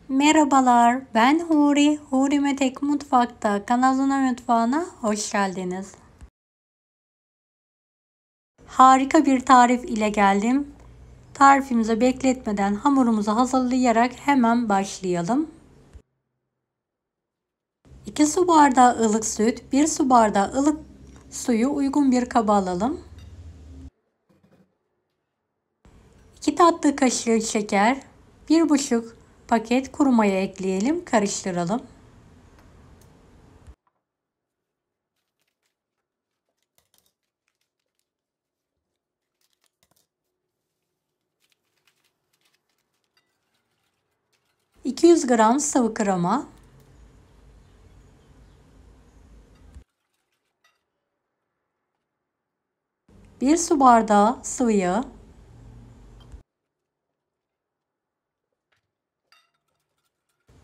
Merhabalar, ben Huri. Huri Metek Mutfak'ta mutfağına hoş geldiniz. Harika bir tarif ile geldim. Tarifimize bekletmeden hamurumuzu hazırlayarak hemen başlayalım. 2 su bardağı ılık süt, 1 su bardağı ılık suyu uygun bir kaba alalım. 2 tatlı kaşığı şeker, 1,5 paket kuru maya ekleyelim, karıştıralım. ...200 gram sıvı krema... ...1 su bardağı sıvı yağ...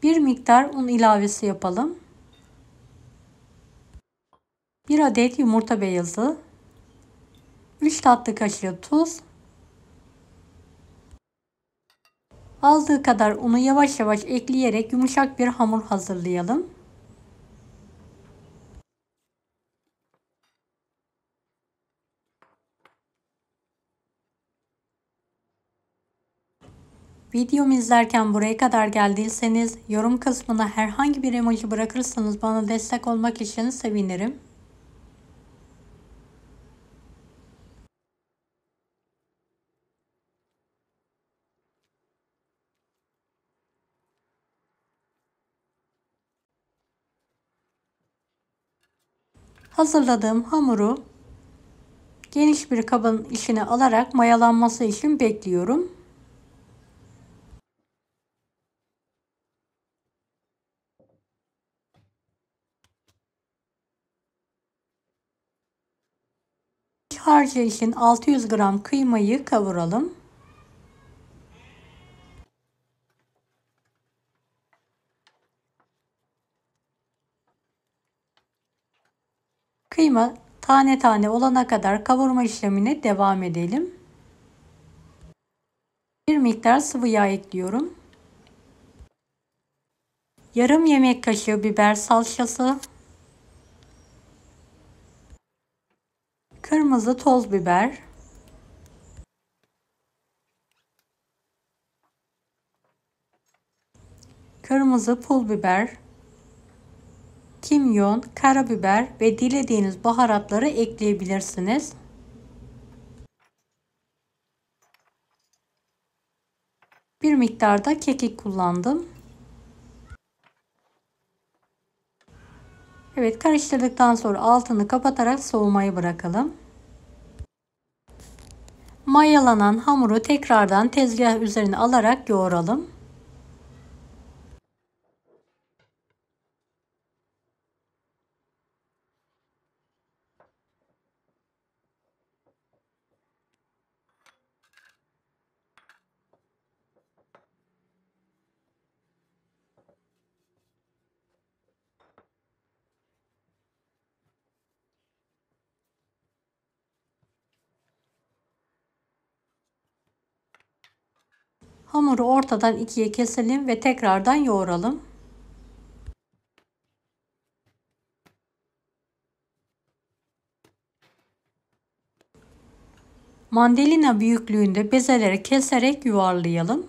...bir miktar un ilavesi yapalım. 1 adet yumurta beyazı... ...3 tatlı kaşığı tuz... ...aldığı kadar unu yavaş yavaş ekleyerek yumuşak bir hamur hazırlayalım. Videomu izlerken buraya kadar geldiyseniz yorum kısmına herhangi bir emoji bırakırsanız bana destek olmak için sevinirim. Hazırladığım hamuru geniş bir kabın içine alarak mayalanması için bekliyorum. Harcı için 600 gram kıymayı kavuralım. Kıyma tane tane olana kadar kavurma işlemine devam edelim. Bir miktar sıvı yağ ekliyorum. Yarım yemek kaşığı biber salçası. Kırmızı toz biber. Kırmızı pul biber. Kimyon, karabiber ve dilediğiniz baharatları ekleyebilirsiniz. Bir miktar da kekik kullandım. Evet, karıştırdıktan sonra altını kapatarak soğumaya bırakalım. Mayalanan hamuru tekrardan tezgah üzerine alarak yoğuralım. Hamuru ortadan ikiye keselim ve tekrardan yoğuralım. Mandalina büyüklüğünde bezeleri keserek yuvarlayalım.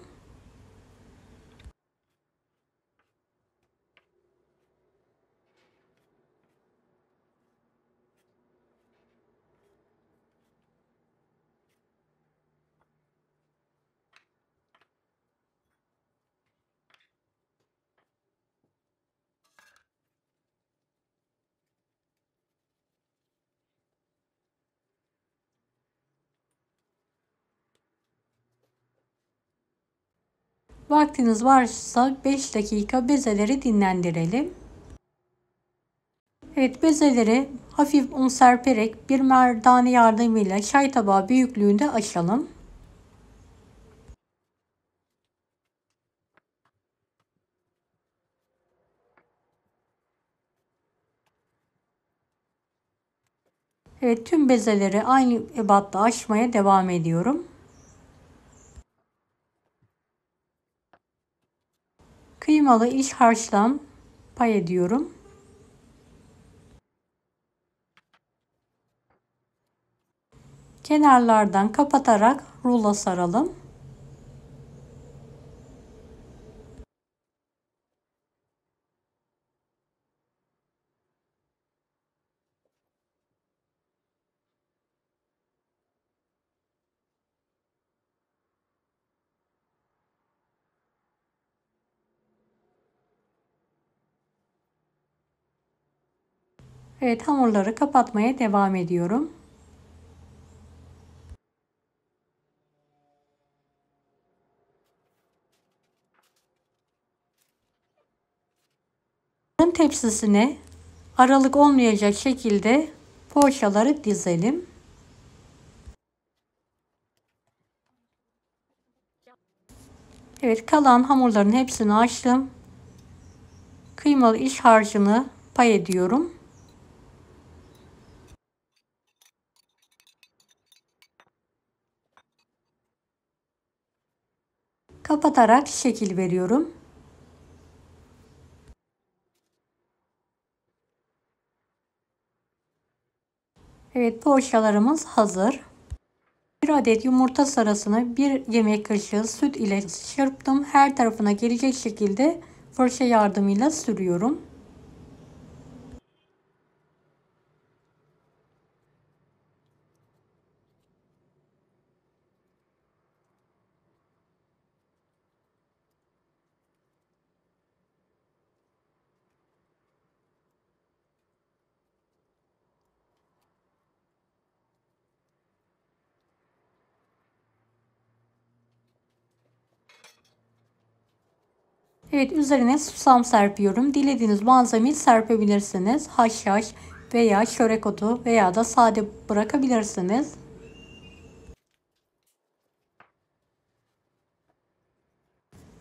Vaktiniz varsa 5 dakika bezeleri dinlendirelim. Evet, bezeleri hafif un serperek bir merdane yardımıyla çay tabağı büyüklüğünde açalım. Evet, tüm bezeleri aynı ebatta açmaya devam ediyorum. Kıymalı iç harçtan pay ediyorum. Kenarlardan kapatarak rulo saralım. Evet, hamurları kapatmaya devam ediyorum. Fırın tepsisine aralık olmayacak şekilde poğaçaları dizelim. Evet, kalan hamurların hepsini açtım. Kıymalı iç harcını pay ediyorum. Kapatarak şekil veriyorum. Evet, poğaçalarımız hazır. Bir adet yumurta sarısını bir yemek kaşığı süt ile çırptım. Her tarafına gelecek şekilde fırça yardımıyla sürüyorum. Evet, üzerine susam serpiyorum. Dilediğiniz malzemeyi serpebilirsiniz. Haşhaş veya çörek otu veya da sade bırakabilirsiniz.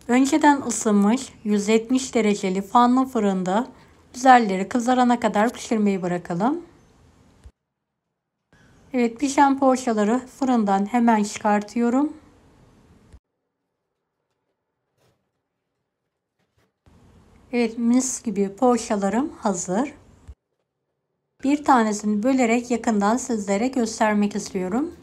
Önceden ısınmış 170 dereceli fanlı fırında üzerleri kızarana kadar pişirmeyi bırakalım. Evet, pişen poğaçaları fırından hemen çıkartıyorum. Evet, mis gibi poğaçalarım hazır. Bir tanesini bölerek yakından sizlere göstermek istiyorum.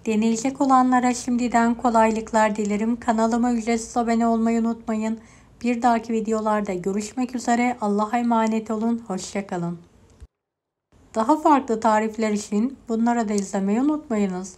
Deneyecek olanlara şimdiden kolaylıklar dilerim. Kanalıma ücretsiz abone olmayı unutmayın. Bir dahaki videolarda görüşmek üzere. Allah'a emanet olun. Hoşça kalın. Daha farklı tarifler için bunlara da izlemeyi unutmayınız.